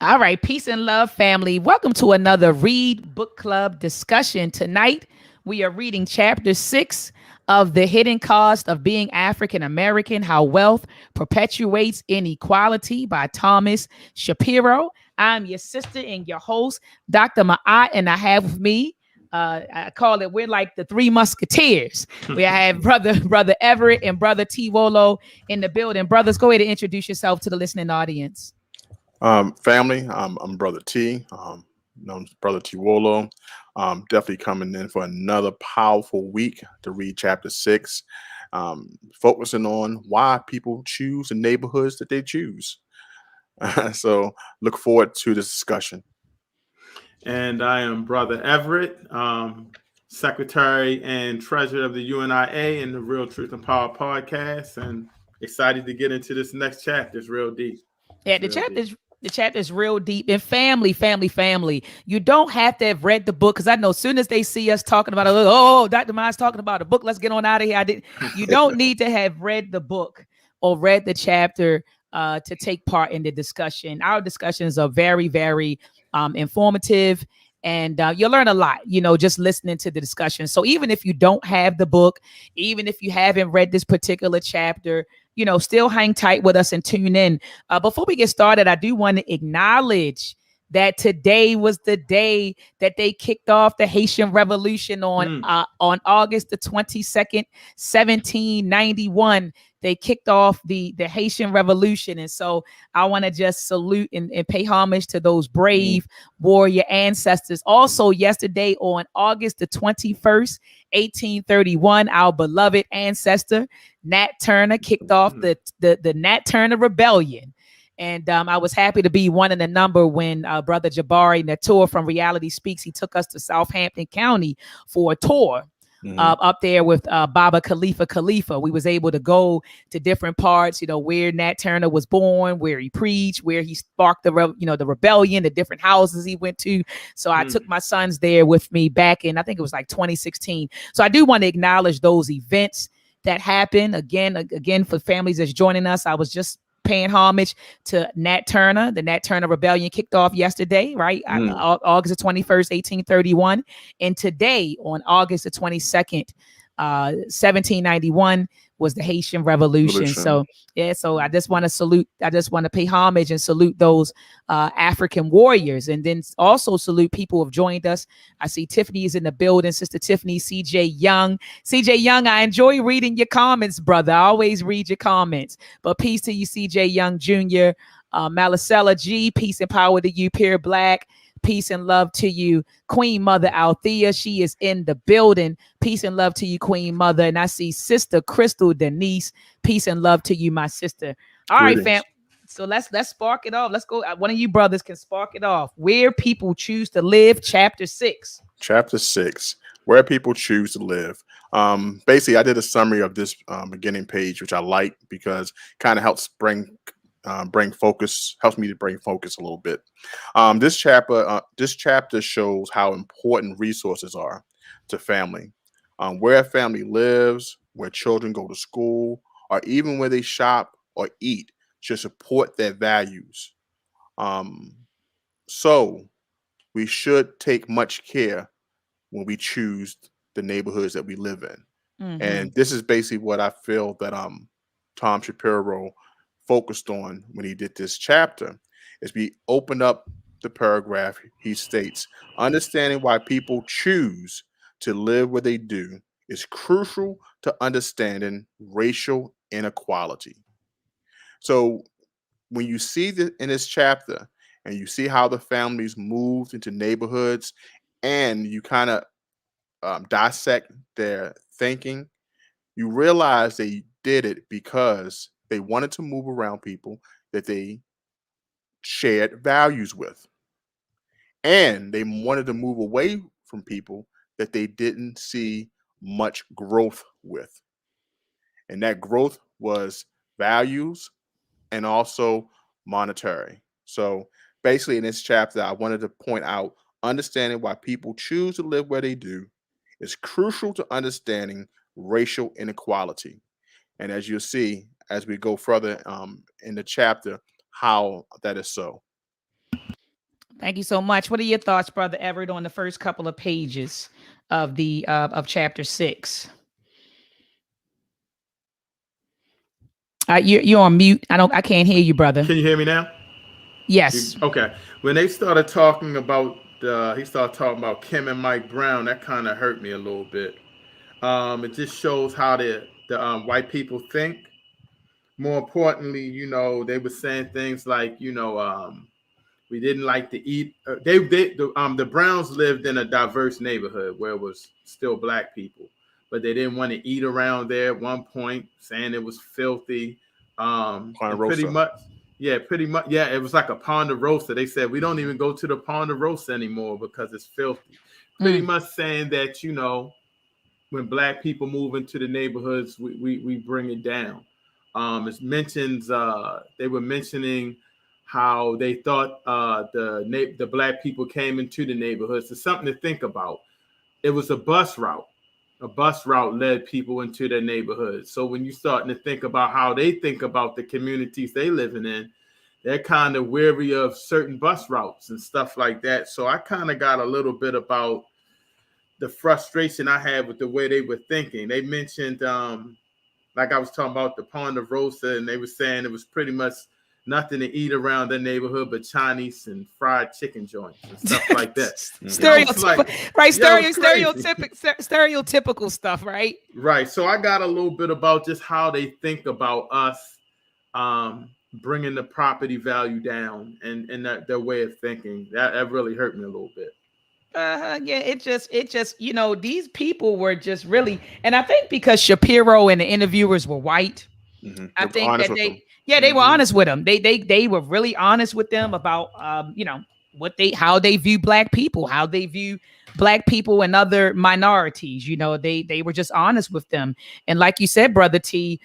All right, peace and love, family. Welcome to another Read Book Club discussion. Tonight, we are reading chapter 6 of The Hidden Cost of Being African American: How Wealth Perpetuates Inequality by Thomas Shapiro. I'm your sister and your host, Dr. Ma'at, and I have with me, I call it, we're like the three musketeers. We have brother Everett and brother Tewolo in the building. Brothers, go ahead and introduce yourself to the listening audience. Family, I'm Brother T, known as Brother Tewolo. Definitely coming in for another powerful week to read chapter 6, focusing on why people choose the neighborhoods that they choose. So look forward to this discussion. And I am Brother Everett, Secretary and Treasurer of the UNIA and the Real Truth and Power podcast, and excited to get into this next chapter. It's real deep. Yeah, the chapter is real deep. And family. You don't have to have read the book, because I know as soon as they see us talking about it, oh, Dr. Miles talking about a book, let's get on out of here. You don't need to have read the book or read the chapter to take part in the discussion. Our discussions are very, very informative. And you'll learn a lot, just listening to the discussion. So even if you don't have the book, even if you haven't read this particular chapter, still hang tight with us and tune in. Before we get started, I do want to acknowledge that today was the day that they kicked off the Haitian Revolution on August the 22nd, 1791. They kicked off the Haitian Revolution. And so I want to just salute and pay homage to those brave warrior ancestors. Also, yesterday on August the 21st, 1831, our beloved ancestor, Nat Turner, kicked off the Nat Turner Rebellion. And I was happy to be one in the number when Brother Jabari Natur from Reality Speaks, he took us to Southampton County for a tour. Up there with Baba Khalifa. We was able to go to different parts, where Nat Turner was born, where he preached, where he sparked the rebellion, the different houses he went to. So I took my sons there with me back in, I think it was like 2016. So I do want to acknowledge those events that happened. Again, for families that's joining us, I was just paying homage to Nat Turner. The Nat Turner Rebellion kicked off yesterday, right? August the 21st, 1831. And today, on August the 22nd, 1791, was the Haitian Revolution. So I just want to pay homage and salute those African warriors, and then also salute people who have joined us. I see Tiffany is in the building, Sister Tiffany, CJ Young. I enjoy reading your comments, brother. I always read your comments. But peace to you, CJ Young Jr., Malicella G, peace and power to you, Pierre Black. Peace and love to you, Queen Mother Althea. She is in the building. Peace and love to you, Queen Mother. And I see Sister Crystal Denise. Peace and love to you, my sister. All right, fam. So let's spark it off. Let's go. One of you brothers can spark it off. Where people choose to live, chapter 6. Chapter 6, where people choose to live. Basically, I did a summary of this beginning page, which I like because kind of helps bring focus, helps me to bring focus a little bit. This chapter shows how important resources are to family. Where a family lives, where children go to school, or even where they shop or eat should support their values. So we should take much care when we choose the neighborhoods that we live in. And this is basically what I feel that Tom Shapiro focused on when he did this chapter. Is we open up the paragraph, he states, understanding why people choose to live where they do is crucial to understanding racial inequality. So when you see that in this chapter and you see how the families moved into neighborhoods and you kind of dissect their thinking, you realize they did it because they wanted to move around people that they shared values with. And they wanted to move away from people that they didn't see much growth with. And that growth was values and also monetary. So basically, in this chapter, I wanted to point out understanding why people choose to live where they do is crucial to understanding racial inequality. And as you'll see as we go further in the chapter, how that is so. Thank you so much. What are your thoughts, Brother Everett, on the first couple of pages of the of chapter 6? You're on mute. I can't hear you, brother. Can you hear me now? Yes. Okay. When they started talking about he started talking about Kim and Mike Brown, that kind of hurt me a little bit. It just shows how the white people think. More importantly, they were saying things like, we didn't like to eat. The Browns lived in a diverse neighborhood where it was still black people, but they didn't want to eat around there at one point, saying it was filthy. And pretty much, yeah, it was like a Ponderosa. They said we don't even go to the Ponderosa anymore because it's filthy. Pretty much saying that when black people move into the neighborhoods, we bring it down. It mentions they were mentioning how they thought the black people came into the neighborhoods. It's something to think about. It was a bus route. A bus route led people into their neighborhoods. So when you're starting to think about how they think about the communities they living in, they're kind of weary of certain bus routes and stuff like that. So I kind of got a little bit about the frustration I had with the way they were thinking. They mentioned, like I was talking about the Ponderosa, and they were saying it was pretty much nothing to eat around their neighborhood but Chinese and fried chicken joints and stuff like that. Stereotypical stuff, right? Right. So I got a little bit about just how they think about us bringing the property value down and their way of thinking. That really hurt me a little bit. Yeah, it just, these people were just really, and I think because Shapiro and the interviewers were white, I think that they were honest with them. They were really honest with them about, how they view black people, how they view black people and other minorities. They were just honest with them. And like you said, Brother T,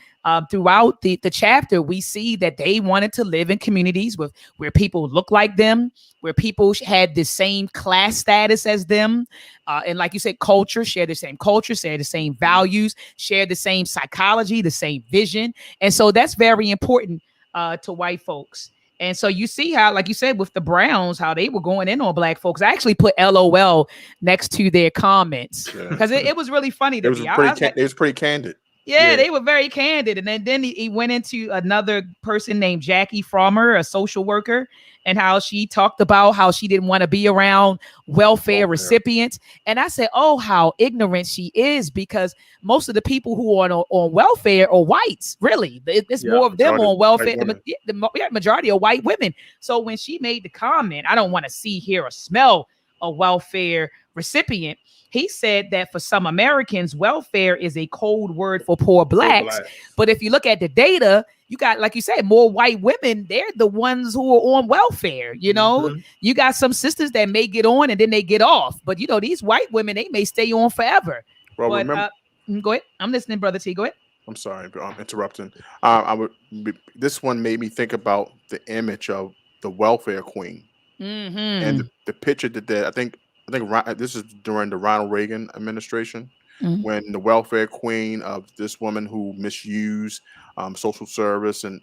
throughout the chapter, we see that they wanted to live in communities where people look like them, where people had the same class status as them. And like you said, share the same values, share the same psychology, the same vision. And so that's very important to white folks. And so you see how, like you said, with the Browns, how they were going in on black folks. I actually put LOL next to their comments because it was really funny to me. It was pretty candid. Yeah, they were very candid. And then he went into another person named Jackie Frommer, a social worker, and how she talked about how she didn't want to be around welfare recipients. And I said, oh, how ignorant she is, because most of the people who are on welfare are whites, really. It's more of them on welfare. The majority are white women. So when she made the comment, I don't want to see, hear, or smell a welfare recipient, he said that for some Americans, welfare is a code word for poor blacks. But if you look at the data, you got, like you said, more white women. They're the ones who are on welfare. You got some sisters that may get on and then they get off. But, these white women, they may stay on forever. Well, remember, go ahead. I'm listening, Brother T. Go ahead. I'm sorry, I'm interrupting. This one made me think about the image of the welfare queen and the picture that I think this is during the Ronald Reagan administration, when the welfare queen of this woman who misused social service and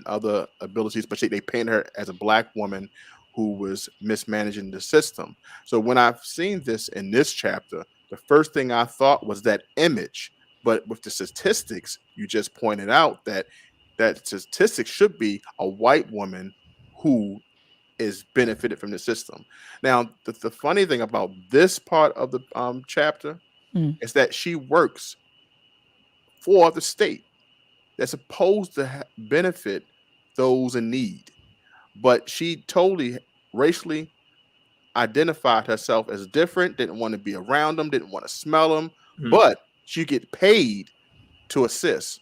other abilities, but they painted her as a black woman who was mismanaging the system. So when I've seen this in this chapter, the first thing I thought was that image. But with the statistics, you just pointed out that statistics should be a white woman who is benefited from the system. Now, the funny thing about this part of the chapter is that she works for the state that's supposed to benefit those in need, but she totally racially identified herself as different, didn't want to be around them, didn't want to smell them, but she get paid to assist.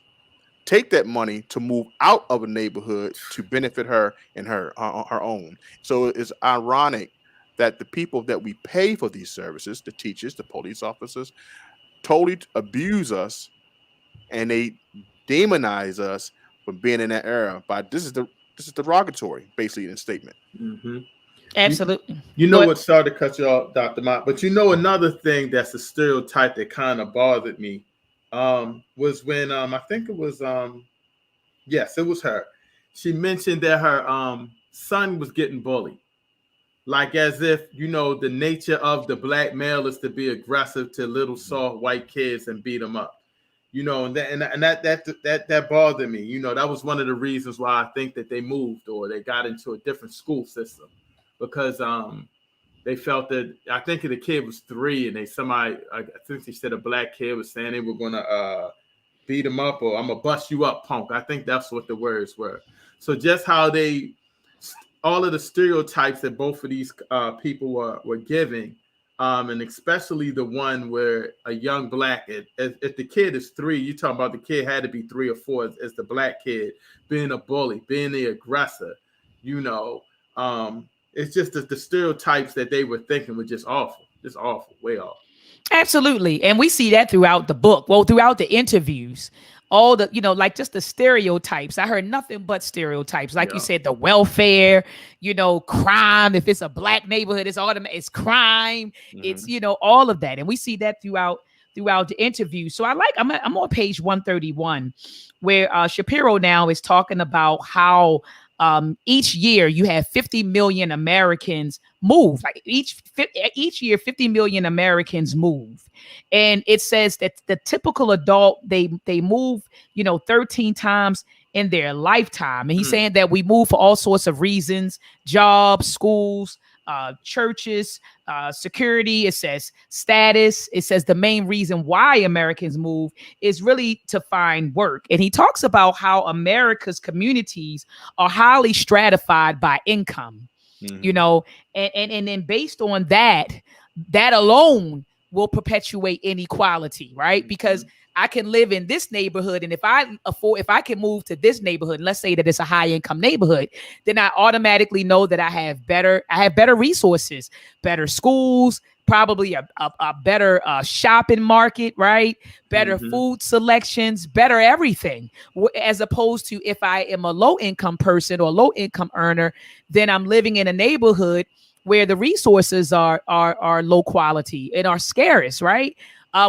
Take that money to move out of a neighborhood to benefit her and her own. So it's ironic that the people that we pay for these services, the teachers, the police officers, totally abuse us, and they demonize us for being in that era. But this is derogatory, basically, in the statement. Absolutely. You know what? Sorry to cut you off, Dr. Mott, but another thing that's a stereotype that kind of bothered me was when I think it was yes, it was her. She mentioned that her son was getting bullied, like as if, you know, the nature of the black male is to be aggressive to little soft white kids and beat them up, you know, and that bothered me. You know, that was one of the reasons why I think that they moved or they got into a different school system, because they felt that, I think the kid was 3 and I think they said a black kid was saying they were gonna beat him up, or I'm gonna bust you up, punk. I think that's what the words were. So just how all of the stereotypes that both of these people were giving, and especially the one where a young black, if the kid is 3, you talking about the kid had to be 3 or 4 as the black kid being a bully, being the aggressor, you know. It's just the stereotypes that they were thinking were just awful, way off. Absolutely. And we see that throughout the book. Well, throughout the interviews, all the, you know, like just the stereotypes. I heard nothing but stereotypes. Like you said, the welfare, you know, crime. If it's a black neighborhood, it's crime. It's, you know, all of that. And we see that throughout the interview. So I'm on page 131, where Shapiro now is talking about how each year you have 50 million Americans move. Like each year, 50 million Americans move, and it says that the typical adult they move, you know, 13 times in their lifetime. And he's saying that we move for all sorts of reasons: jobs, schools, churches, security. It says status. It says the main reason why Americans move is really to find work. And he talks about how America's communities are highly stratified by income, you know, and then based on that alone will perpetuate inequality, right? Because I can live in this neighborhood, and if I can move to this neighborhood, and let's say that it's a high income neighborhood, then I automatically know that I have better resources, better schools, probably a better shopping market, right? Better food selections, better everything. As opposed to if I am a low income person or low income earner, then I'm living in a neighborhood where the resources are low quality and are scarce, right?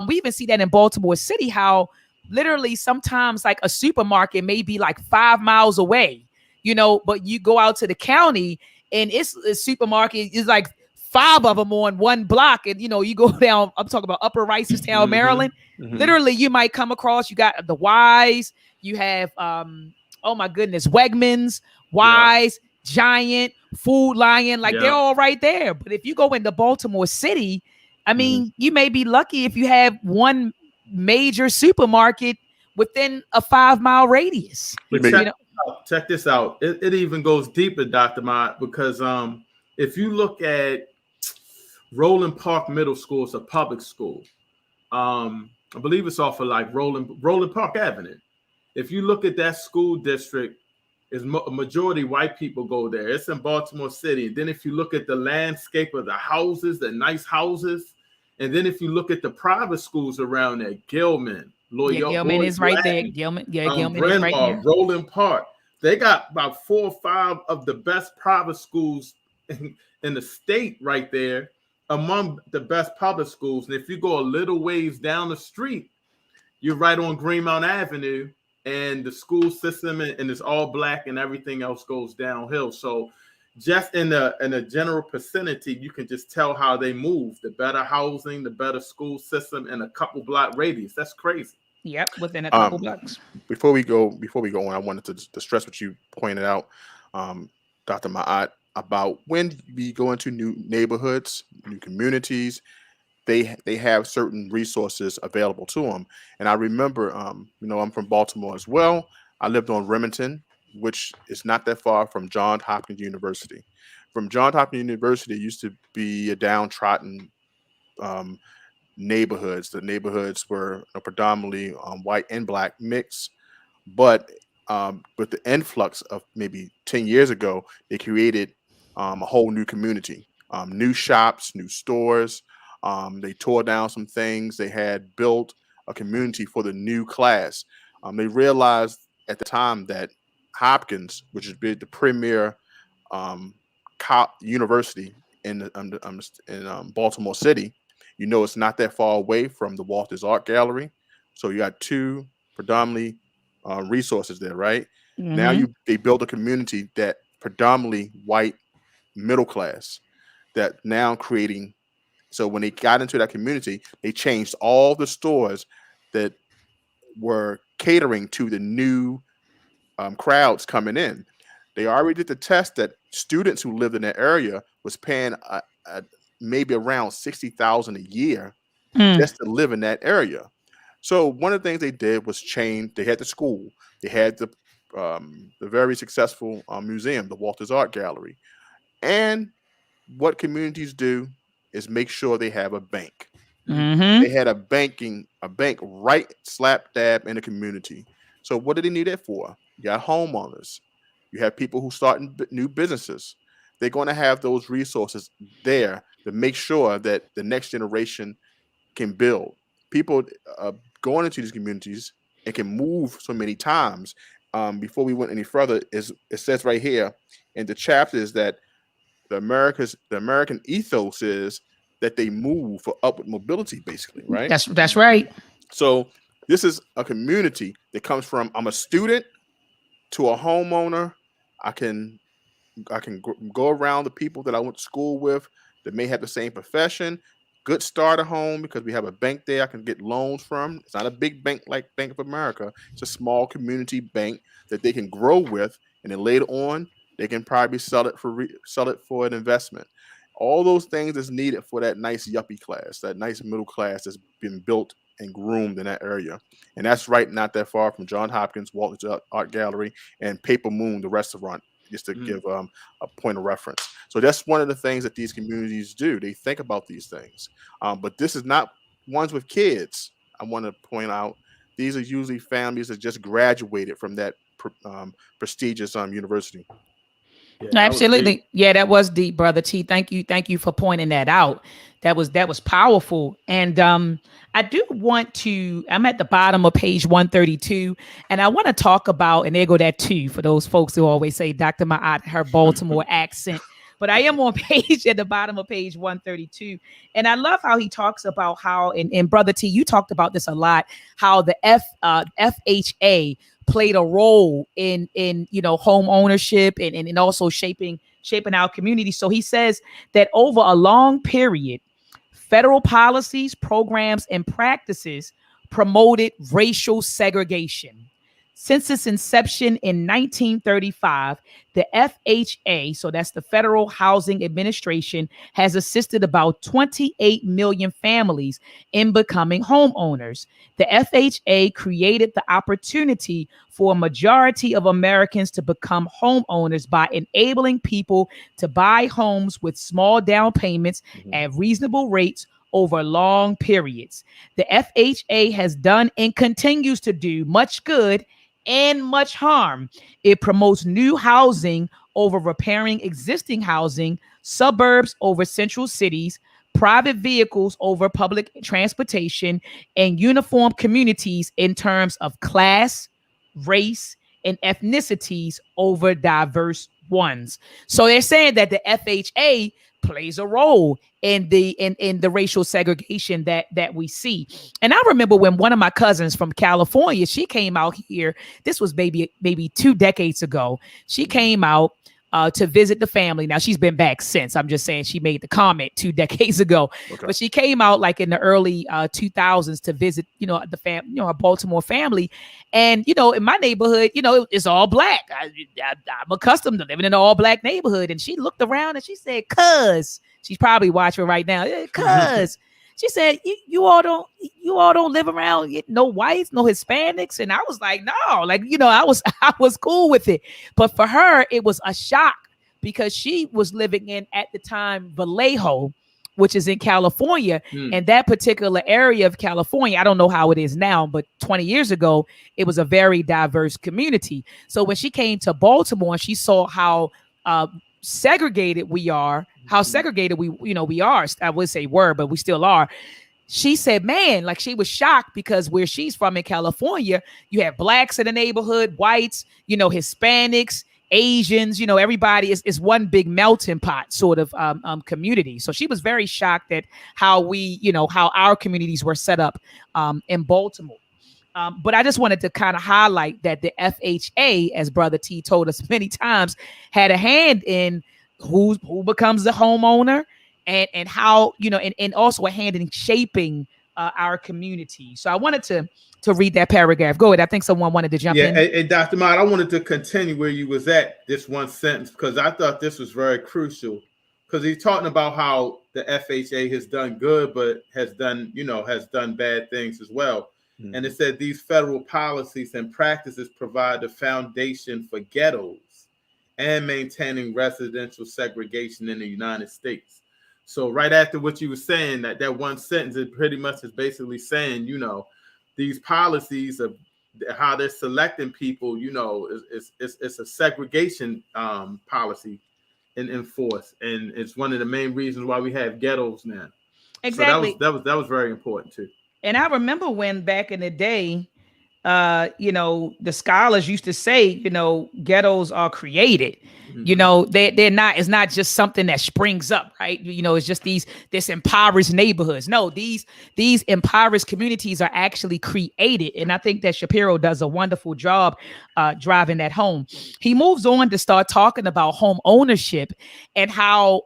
We even see that in Baltimore City, how literally sometimes like a supermarket may be like 5 miles away, you know, but you go out to the county and it's a supermarket is like 5 of them on one block. And, you know, you go down, I'm talking about Upper Ricerstown, Maryland. Literally, you might come across, you got the Wise, you have, oh my goodness, Wegmans, Wise, Giant, Food Lion, like they're all right there. But if you go into Baltimore City, I mean, you may be lucky if you have one major supermarket within a 5-mile radius. Check this out. It even goes deeper, Dr. Mott, because if you look at Roland Park Middle School, it's a public school. I believe it's off of like Roland Park Avenue. If you look at that school district, is a majority white people go there. It's in Baltimore City. And then if you look at the landscape of the houses, the nice houses, and then if you look at the private schools around there, Gilman, Gilman is right there. Gilman is right there. Roland Park. They got about 4 or 5 of the best private schools in the state right there, among the best public schools. And if you go a little ways down the street, you're right on Greenmount Avenue, and the school system and it's all black and everything else goes downhill. So just in a general vicinity, you can just tell how they move. The better housing, the better school system, and a couple block radius. That's crazy. Yep, within a couple blocks. Before we go on, I wanted to stress what you pointed out, Dr. Ma'at, about when we go into new neighborhoods, new communities, they have certain resources available to them. And I remember, you know, I'm from Baltimore as well. I lived on Remington, which is not that far from Johns Hopkins University. From Johns Hopkins University, it used to be a downtrodden neighborhoods. The neighborhoods were predominantly white and black mix, but with the influx of maybe 10 years ago, they created a whole new community, new shops, new stores. They tore down some things. They had built a community for the new class. They realized at the time that Hopkins, which is the premier university in Baltimore City, you know, it's not that far away from the Walters Art Gallery. So you got 2 predominantly resources there, right? Now they build a community that predominantly white middle class. that now creating. So when they got into that community, they changed all the stores that were catering to the new crowds coming in. They already did the test that students who lived in that area was paying maybe around $60,000 a year just to live in that area. So one of the things they did was change. They had the school. They had the very successful museum, the Walters Art Gallery, and what communities do is make sure they have a bank. They had a bank right slap dab in the community. So what do they need it for? You got homeowners. You have people who start new businesses. They're going to have those resources there to make sure that the next generation can build. People going into these communities and can move so many times. Before we went any further, it says right here in the chapter is that the American ethos is that they move for upward mobility, basically, right? That's right. So this is a community that comes from I'm a student to a homeowner. I can go around the people that I went to school with that may have the same profession. Good starter home because we have a bank there I can get loans from. It's not a big bank like Bank of America. It's a small community bank that they can grow with, and then later on they can probably sell it for an investment. All those things is needed for that nice yuppie class, that nice middle class that's been built and groomed in that area. And that's right not that far from Johns Hopkins, Walters Art Gallery, and Paper Moon, the restaurant, just to give a point of reference. So that's one of the things that these communities do. They think about these things. But this is not ones with kids. I want to point out these are usually families that just graduated from that prestigious university. Yeah, absolutely. Yeah, that was deep, Brother T. Thank you for pointing that out. That was powerful. And I do want to, I'm at the bottom of page 132, and I want to talk about, and there go that too, for those folks who always say Dr. Ma'at, her Baltimore accent. But I am on page at the bottom of page 132. And I love how he talks about how, and Brother T, you talked about this a lot, how the FHA played a role in home ownership and also shaping our community. So he says that over a long period, federal policies, programs, and practices promoted racial segregation. Since its inception in 1935, the FHA, so that's the Federal Housing Administration, has assisted about 28 million families in becoming homeowners. The FHA created the opportunity for a majority of Americans to become homeowners by enabling people to buy homes with small down payments at reasonable rates over long periods. The FHA has done and continues to do much good and much harm. It promotes new housing over repairing existing housing, suburbs over central cities, private vehicles over public transportation, and uniform communities in terms of class, race, and ethnicities over diverse ones. So they're saying that the FHA plays a role in the racial segregation that we see. And I remember when one of my cousins from California, she came out here. This was maybe 2 decades ago. She came out to visit the family. Now she's been back since. I'm just saying she made the comment 2 decades ago, but she came out like in the early 2000s to visit, her Baltimore family. And, in my neighborhood, it's all black. I'm accustomed to living in an all black neighborhood. And she looked around and she said, "Cuz," she's probably watching right now. "Cuz," she said, you all don't live around no whites, no Hispanics. And I was like, no, I was cool with it. But for her, it was a shock because she was living in, at the time, Vallejo, which is in California. And that particular area of California, I don't know how it is now, but 20 years ago, it was a very diverse community. So when she came to Baltimore, she saw how segregated we are, how segregated we are. I would say were, but we still are. She said, man, like she was shocked because where she's from in California, you have blacks in the neighborhood, whites, Hispanics, Asians, everybody is one big melting pot sort of community. So she was very shocked at how how our communities were set up in Baltimore. But I just wanted to kind of highlight that the FHA, as Brother T told us many times, had a hand in who becomes the homeowner and how, and also a hand in shaping our community. So I wanted to read that paragraph. Go ahead. I think someone wanted to jump in. And Dr. Mott, I wanted to continue where you was at this one sentence, because I thought this was very crucial, because he's talking about how the FHA has done good, but has done bad things as well. Mm-hmm. And it said these federal policies and practices provide the foundation for ghettos and maintaining residential segregation in the United States. So right after what you were saying, that one sentence, it pretty much is basically saying, these policies of how they're selecting people, it's a segregation policy in force, and it's one of the main reasons why we have ghettos now. Exactly. So that was very important too. And I remember when back in the day, the scholars used to say, ghettos are created. Mm-hmm. They're not. It's not just something that springs up, right? It's just this impoverished neighborhoods. No, these impoverished communities are actually created, and I think that Shapiro does a wonderful job driving that home. He moves on to start talking about home ownership and how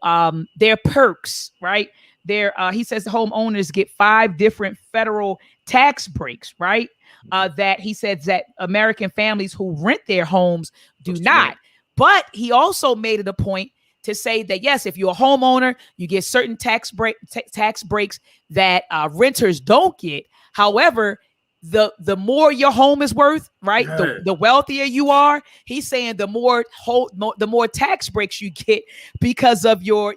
their perks, right? He says homeowners get 5 different federal tax breaks, right? That he says that American families who rent their homes do not. But he also made it a point to say that, yes, if you're a homeowner, you get certain tax breaks that renters don't get. However, the more your home is worth, right? Yeah. The wealthier you are, he's saying the more tax breaks you get because of your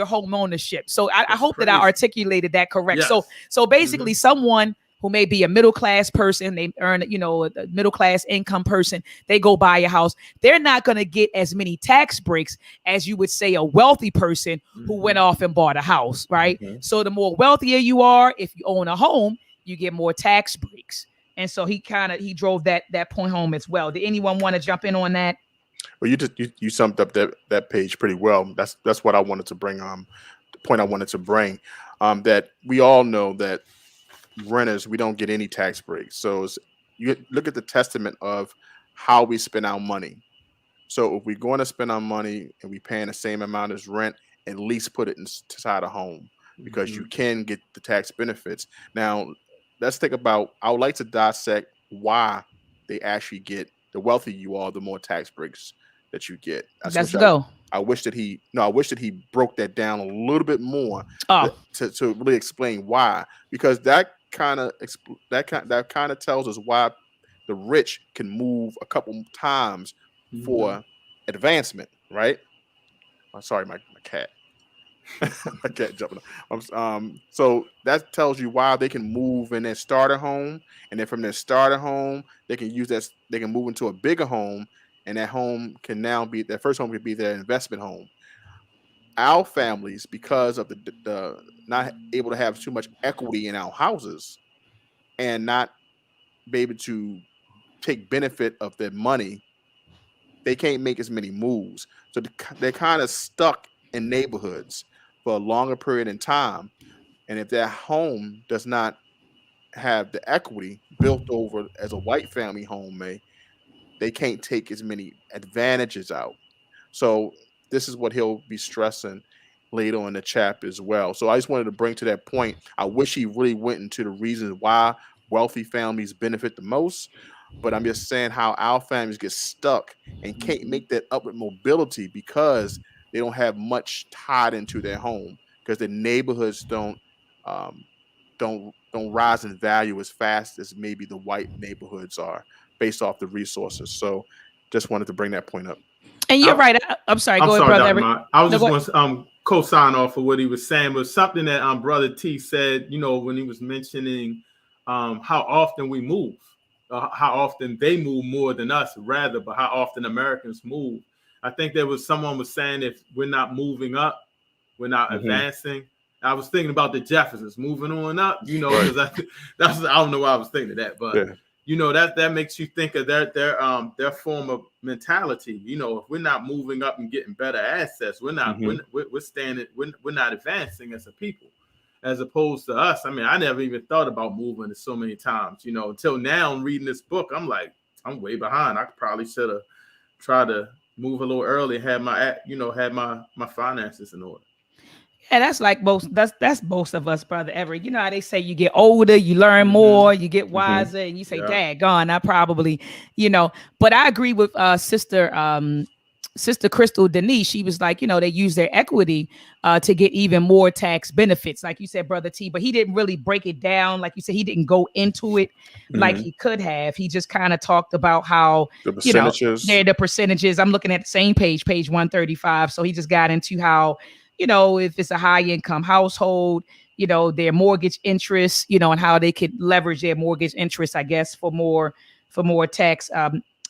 home ownership. So I hope that I articulated that correct. Yes. So basically, someone who may be a middle class person, they earn, a middle class income person, they go buy a house. They're not going to get as many tax breaks as you would say a wealthy person who went off and bought a house, right? Mm-hmm. So the more wealthier you are, if you own a home, you get more tax breaks. And so he drove that point home as well. Did anyone want to jump in on that? Well, you summed up that page pretty well. That's what I wanted to bring. The point I wanted to bring, that we all know that renters, we don't get any tax breaks. So you look at the testament of how we spend our money. So if we're going to spend our money and we paying the same amount as rent, at least put it inside a home, because you can get the tax benefits. Now, let's think about, I would like to dissect why they actually get, the wealthier you are, the more tax breaks that you get. Let's go. I wish that he broke that down a little bit more to really explain why, because that kind of tells us why the rich can move a couple times for advancement, right? I'm sorry, my cat. I can't jump. So that tells you why they can move in their starter home, and then from their starter home, they can use that. They can move into a bigger home, and that home can now be their first home. Could be their investment home. Our families, because of the not able to have too much equity in our houses, and not be able to take benefit of their money, they can't make as many moves. So they're kind of stuck in neighborhoods for a longer period in time. And if their home does not have the equity built over as a white family home may, they can't take as many advantages out. So this is what he'll be stressing later in the chapter as well. So I just wanted to bring to that point. I wish he really went into the reasons why wealthy families benefit the most, but I'm just saying how our families get stuck and can't make that upward mobility because they don't have much tied into their home, because the neighborhoods don't rise in value as fast as maybe the white neighborhoods are based off the resources. So just wanted to bring that point up. And you're right. I'm sorry. Go ahead, Brother Everett. I was just going to co-sign off of what he was saying, but something that Brother T said, when he was mentioning how often we move, how often they move more than us, rather, but how often Americans move. I think someone was saying if we're not moving up, we're not advancing. I was thinking about the Jeffersons moving on up, because I don't know why I was thinking of that, but that makes you think of their form of mentality. If we're not moving up and getting better assets, we're not we're not advancing as a people, as opposed to us. I mean, I never even thought about moving so many times, until now I'm reading this book. I'm like, I'm way behind. I probably should have tried to move a little early, had my finances in order. Yeah, that's like that's most of us, Brother Everett. You know how they say you get older, you learn Mm-hmm. more, you get wiser, and you say, Yeah. "Daggone, I probably," you know. But I agree with Sister Crystal Denise. She was like, they use their equity to get even more tax benefits, like you said, Brother T. But he didn't really break it down, like you said. He didn't go into it like Mhm. he could have. He just kind of talked about how The percentages. they're the percentages. I'm looking at the same page 135. So he just got into how if it's a high income household, their mortgage interest, and how they could leverage their mortgage interest, I guess, for more tax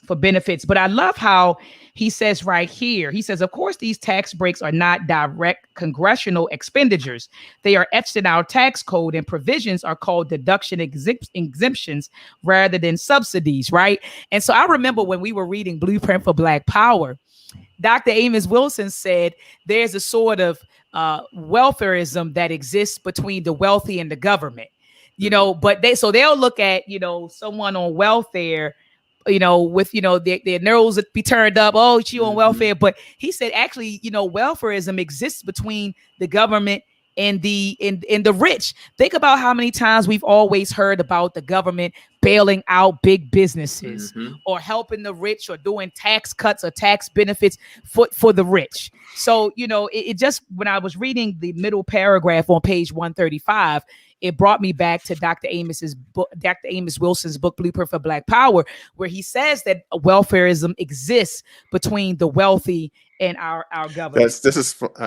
for benefits. But I love how he says right here, he says, of course, these tax breaks are not direct congressional expenditures. They are etched in our tax code, and provisions are called deduction exemptions rather than subsidies, right? And so I remember when we were reading Blueprint for Black Power, Dr. Amos Wilson said there's a sort of welfareism that exists between the wealthy and the government, but they'll look at, someone on welfare, with, their nose be turned up. Oh, she on welfare. But he said, actually, welfareism exists between the government and the rich. Think about how many times we've always heard about the government bailing out big businesses or helping the rich or doing tax cuts or tax benefits for the rich. So, it just, when I was reading the middle paragraph on page 135, it brought me back to Dr. Amos's book, Dr. Amos Wilson's book, Blueprint for Black Power, where he says that welfareism exists between the wealthy and our government.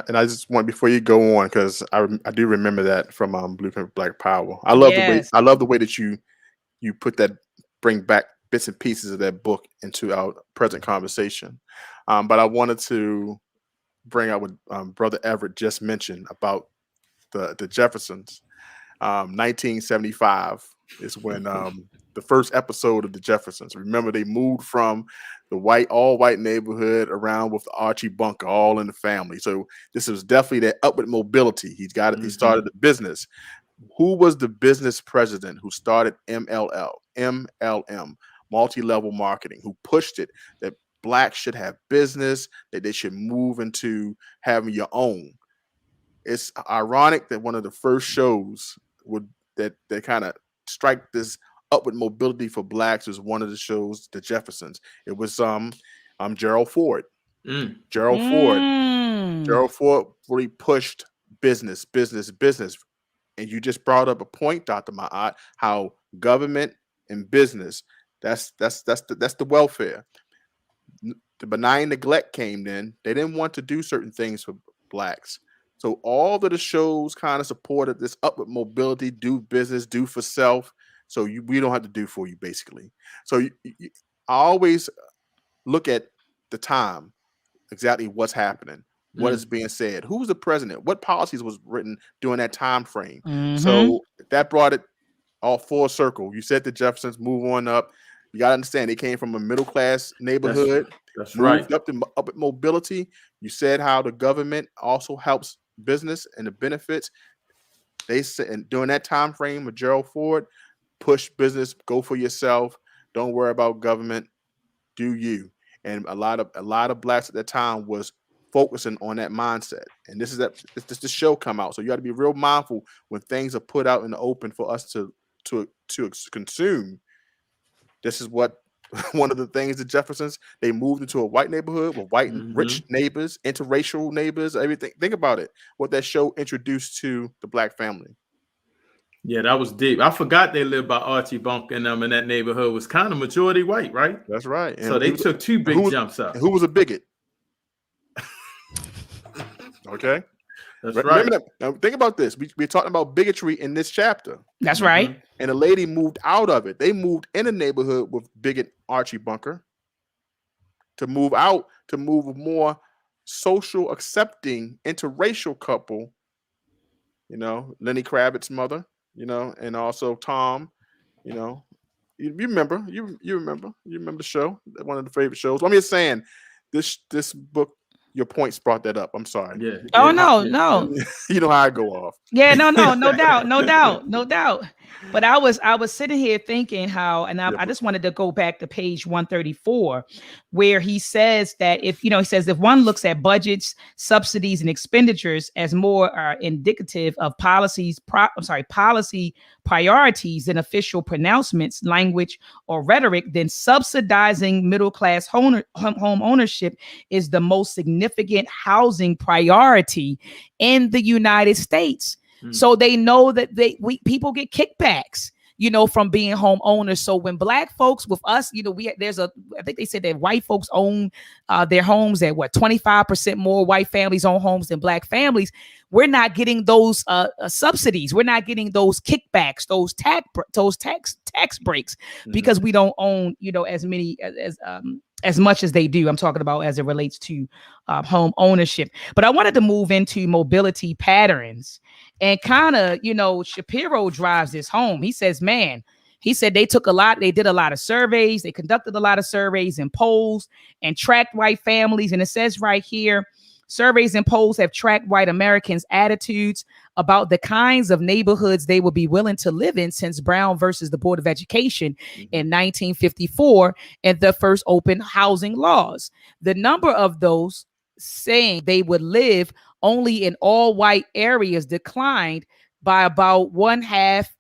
And I just want, before you go on, because I do remember that from Blueprint for Black Power. I Yes. love the way that you put that, bring back bits and pieces of that book into our present conversation. But I wanted to bring out what Brother Everett just mentioned about the Jeffersons. 1975 is when the first episode of the Jeffersons. Remember, they moved from the all white neighborhood around with the Archie bunker, all in the family. So this was definitely that upward mobility. He started a business. Who was the business president who started MLM, multi-level marketing, who pushed it that blacks should have business, that they should move into having your own? It's ironic that one of the first shows that kind of strike this upward mobility for blacks was one of the shows, The Jeffersons. It was Gerald Ford. Gerald Ford really pushed business. And you just brought up a point, Dr. Ma'at, how government and business, that's the welfare. The benign neglect came in. They didn't want to do certain things for blacks. So all of the shows kind of supported this upward mobility, do business, do for self. So we don't have to do for you, basically. So I always look at the time, exactly what's happening, what is being said, who's the president, what policies was written during that time frame. So that brought it all full circle. You said the Jeffersons move on up. You got to understand, they came from a middle class neighborhood. That's moved right. up to upward mobility. You said how the government also helps business and the benefits. They said, and during that time frame of Gerald Ford, push business, go for yourself, don't worry about government, do you. And a lot of blacks at that time was focusing on that mindset. And this show come out, so you got to be real mindful when things are put out in the open for us to consume. This is what one of the things, the Jeffersons, they moved into a white neighborhood with white rich neighbors, interracial neighbors, everything. Think about it, what that show introduced to the black family. Yeah, that was deep. I forgot they lived by Archie Bunker, and in that neighborhood was kind of majority white, right? That's right. So they took two big jumps up. Who was a bigot? Okay. That's right. That. Now, think about this. We're talking about bigotry in this chapter. That's right. And a lady moved out of it. They moved in a neighborhood with bigot Archie Bunker to move out, to move a more social, accepting, interracial couple. Lenny Kravitz's mother, and also Tom, you remember the show, one of the favorite shows. I'm just saying, this book, your points brought that up. I'm sorry. Yeah. No. You know how I go off. Yeah, no doubt. But I was sitting here thinking how, and I just wanted to go back to page 134, where he says that he says if one looks at budgets, subsidies, and expenditures as more indicative of policy priorities than official pronouncements, language, or rhetoric, then subsidizing middle class home ownership is the most significant housing priority in the United States. So they know that people get kickbacks, from being homeowners. So when black folks with us, I think they said that white folks own their homes at 25% more white families own homes than black families. We're not getting those subsidies. We're not getting those kickbacks, those tax breaks, because we don't own, as many as much as they do. I'm talking about as it relates to home ownership. But I wanted to move into mobility patterns. And kind of, Shapiro drives this home. He says, man, they did a lot of surveys. They conducted a lot of surveys and polls and tracked white families. And it says right here, surveys and polls have tracked white Americans' attitudes about the kinds of neighborhoods they would be willing to live in since Brown versus the Board of Education in 1954 and the first open housing laws. The number of those saying they would live only in all white areas declined by about one half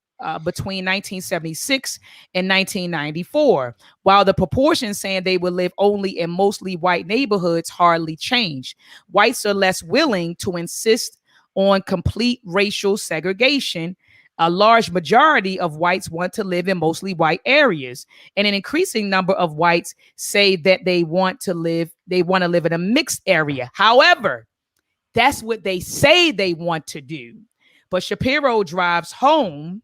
between 1976 and 1994, while the proportion saying they would live only in mostly white neighborhoods hardly changed. Whites are less willing to insist on complete racial segregation. A large majority of whites want to live in mostly white areas, and an increasing number of whites say that they want to live in a mixed area. However, that's what they say they want to do. But Shapiro drives home.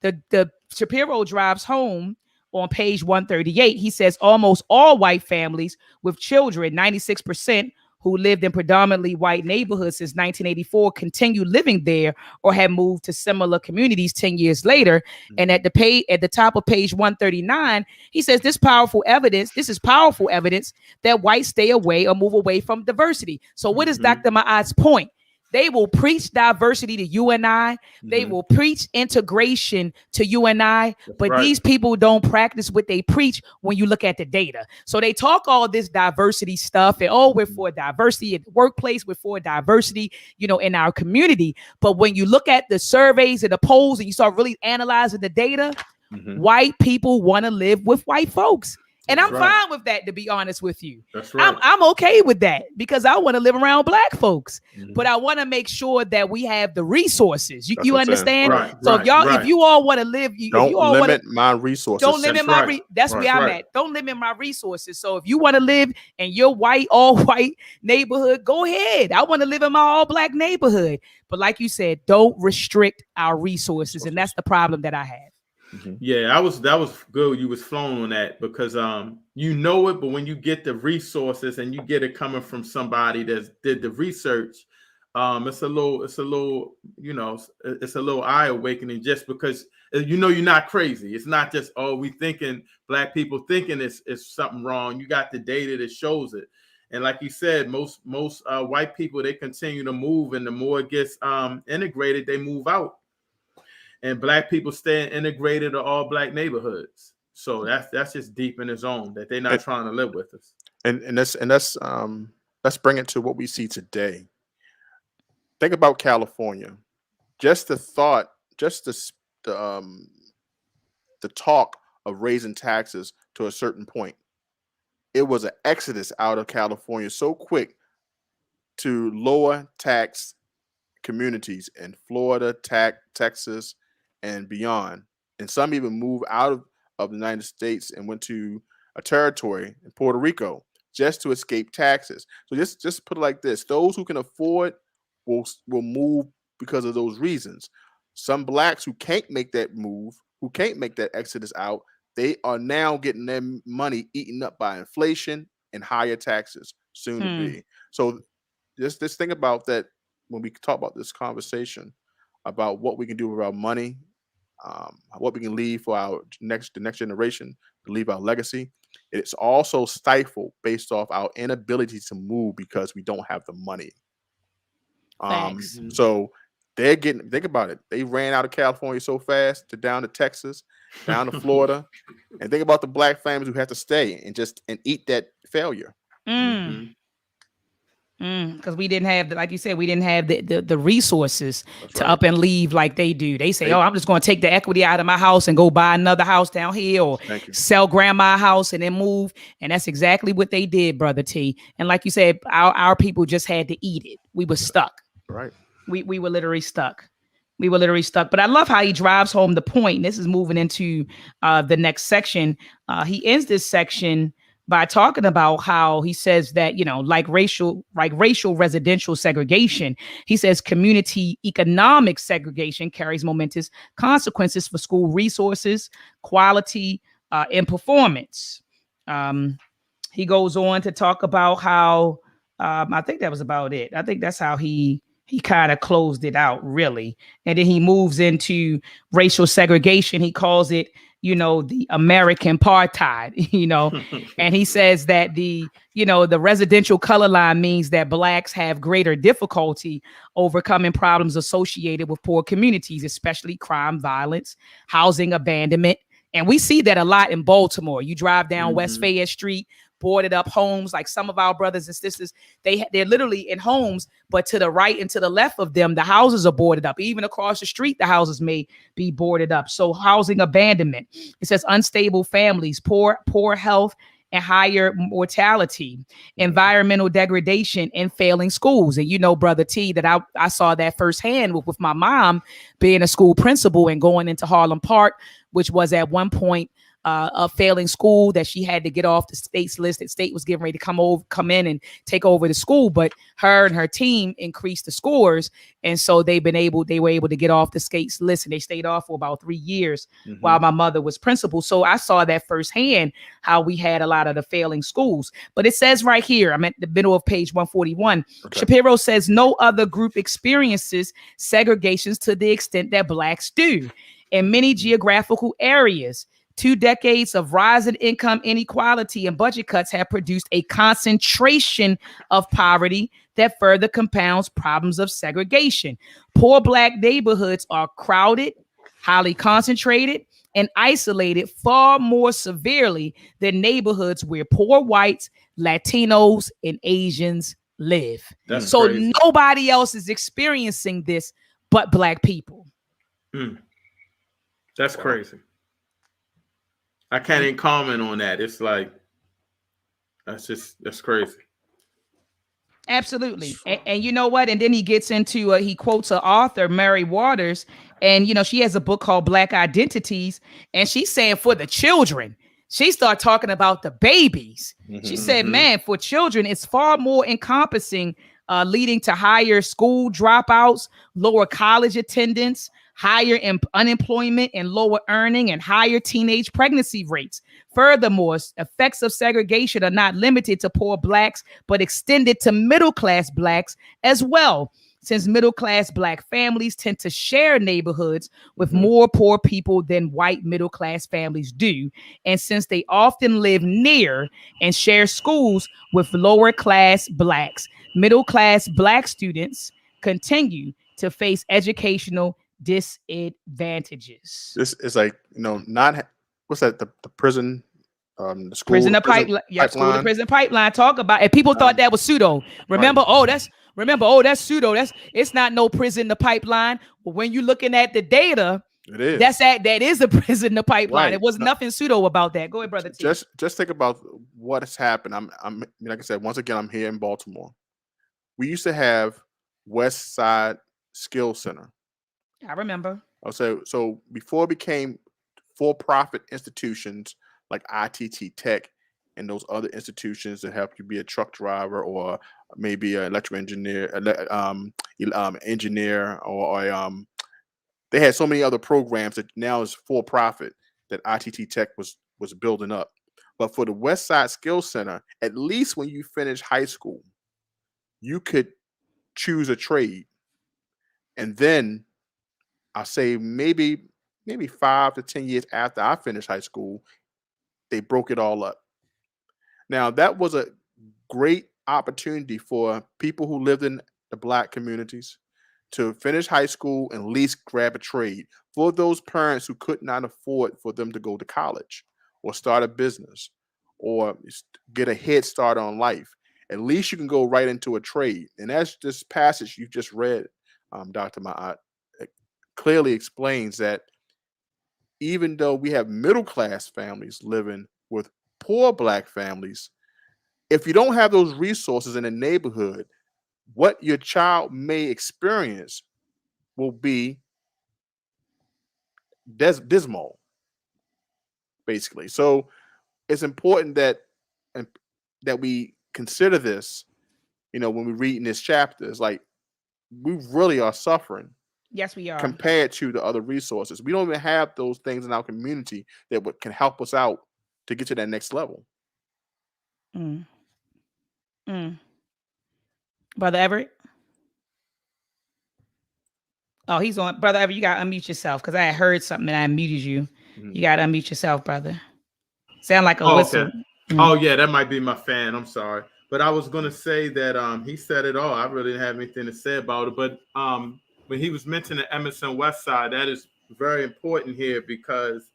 The Shapiro drives home on page 138. He says almost all white families with children, 96%, who lived in predominantly white neighborhoods since 1984 continue living there or have moved to similar communities 10 years later. And at the top of page 139, he says this is powerful evidence that whites stay away or move away from diversity. So what is Dr. Ma'at's point? They will preach diversity to you and I. They will preach integration to you and I. But these people don't practice what they preach when you look at the data. So they talk all this diversity stuff and, we're for diversity in the workplace. We're for diversity, in our community. But when you look at the surveys and the polls and you start really analyzing the data, white people want to live with white folks. And I'm fine with that, to be honest with you. That's right. I'm okay with that because I want to live around black folks. But I want to make sure that we have the resources. You understand? Right, so if you all want to live, don't limit my resources. Don't limit my that's where I'm at. Don't limit my resources. So if you want to live in your all white neighborhood, go ahead. I want to live in my all black neighborhood. But like you said, don't restrict our resources. And that's the problem that I have. Yeah, that was good. You was flowing on that because you know it, but when you get the resources and you get it coming from somebody that did the research, it's a little eye awakening just because you're not crazy. It's not just black people thinking it's something wrong. You got the data that shows it. And like you said, most white people, they continue to move, and the more it gets integrated, they move out. And black people stay integrated to all black neighborhoods. So that's just deep in its own that they're not trying to live with us. And let's bring it to what we see today. Think about California. Just the thought, the talk of raising taxes to a certain point. It was an exodus out of California so quick to lower tax communities in Florida, Texas, and beyond. And some even moved out of the United States and went to a territory in Puerto Rico just to escape taxes. So just put it like this. Those who can afford will move because of those reasons. Some blacks who can't make that move, who can't make that exodus out, they are now getting their money eaten up by inflation and higher taxes soon to be. So just think about that when we talk about this conversation about what we can do with our money, what we can leave for the next generation, to leave our legacy. It's also stifled based off our inability to move because we don't have the money. So they're getting, think about it. They ran out of California so fast to down to Texas, down to Florida. And think about the black families who had to stay and eat that failure. Because we didn't have, like you said, we didn't have the resources to right. up and leave like they do. They say, oh, I'm just going to take the equity out of my house and go buy another house down here, or sell grandma's house and then move. And that's exactly what they did, Brother T. And like you said, our people just had to eat it. We were stuck. Right. We were literally stuck. We were literally stuck. But I love how he drives home the point. And this is moving into the next section. He ends this section by talking about how he says that, you know, like racial residential segregation, he says community economic segregation carries momentous consequences for school resources, quality, and performance. He goes on to talk about how, I think that was about it. I think that's how he kind of closed it out, really. And then he moves into racial segregation. He calls it, you know, the American apartheid, you know, and he says that the residential color line means that blacks have greater difficulty overcoming problems associated with poor communities, especially crime, violence, housing, abandonment. And we see that a lot in Baltimore. You drive down West Fayette Street, boarded up homes, like some of our brothers and sisters, they're literally in homes, but to the right and to the left of them, the houses are boarded up. Even across the street, the houses may be boarded up. So housing abandonment. It says unstable families, poor health, and higher mortality, environmental degradation, and failing schools. And you know, Brother T, that I saw that firsthand with my mom being a school principal and going into Harlem Park, which was at one point a failing school that she had to get off the state's list. That state was getting ready to come in and take over the school, but her and her team increased the scores, and so they were able to get off the state's list, and they stayed off for about 3 years while my mother was principal. So I saw that firsthand, how we had a lot of the failing schools. But it says right here, I'm at the middle of page 141. Okay. Shapiro says no other group experiences segregations to the extent that blacks do. In many geographical areas, 2 decades of rising income inequality and budget cuts have produced a concentration of poverty that further compounds problems of segregation. Poor black neighborhoods are crowded, highly concentrated, and isolated far more severely than neighborhoods where poor whites, Latinos, and Asians live. That's so crazy. Nobody else is experiencing this but black people. That's crazy. I can't even comment on that. It's like, that's crazy. Absolutely. And you know what? And then he gets into, he quotes an author, Mary Waters, and, you know, she has a book called Black Identities, and she's saying for the children, she started talking about the babies. She said, man, for children, it's far more encompassing, leading to higher school dropouts, lower college attendance, higher unemployment and lower earning, and higher teenage pregnancy rates. Furthermore, effects of segregation are not limited to poor blacks, but extended to middle-class blacks as well, since middle-class black families tend to share neighborhoods with more poor people than white middle-class families do. And since they often live near and share schools with lower-class blacks, middle-class black students continue to face educational disadvantages. This is like, you know, what's that? The prison, the school prison to pipeline. Yeah, school to prison pipeline. Talk about, and people thought that was pseudo. Remember, that's pseudo. It's not no prison to pipeline. But when you're looking at the data, it is. That is a prison to pipeline. Right. It was nothing pseudo about that. Go ahead, Brother T. Just think about what has happened. I'm like I said, once again, I'm here in Baltimore. We used to have West Side Skill Center. I remember. So before it became for-profit institutions like ITT Tech and those other institutions that help you be a truck driver or maybe an electrical engineer, they had so many other programs that now is for-profit that ITT Tech was building up. But for the West Side Skills Center, at least when you finish high school, you could choose a trade, and then I'll say maybe 5 to 10 years after I finished high school, they broke it all up. Now, that was a great opportunity for people who lived in the black communities to finish high school and at least grab a trade. For those parents who could not afford for them to go to college or start a business or get a head start on life, at least you can go right into a trade. And as this passage you just read, Dr. Ma'at, clearly explains that even though we have middle class families living with poor Black families, if you don't have those resources in a neighborhood, what your child may experience will be dismal, basically. So it's important that we consider this, when we read in this chapter. It's like we really are suffering. Yes, we are. Compared to the other resources. We don't even have those things in our community that can help us out to get to that next level. Brother Everett? Oh, he's on. Brother Everett, you got to unmute yourself because I had heard something and I muted you. You got to unmute yourself, brother. Sound like a whistle. Okay. Oh, yeah, that might be my fan. I'm sorry. But I was going to say that he said it all. I really didn't have anything to say about it. But when he was mentioning Emerson Westside, that is very important here because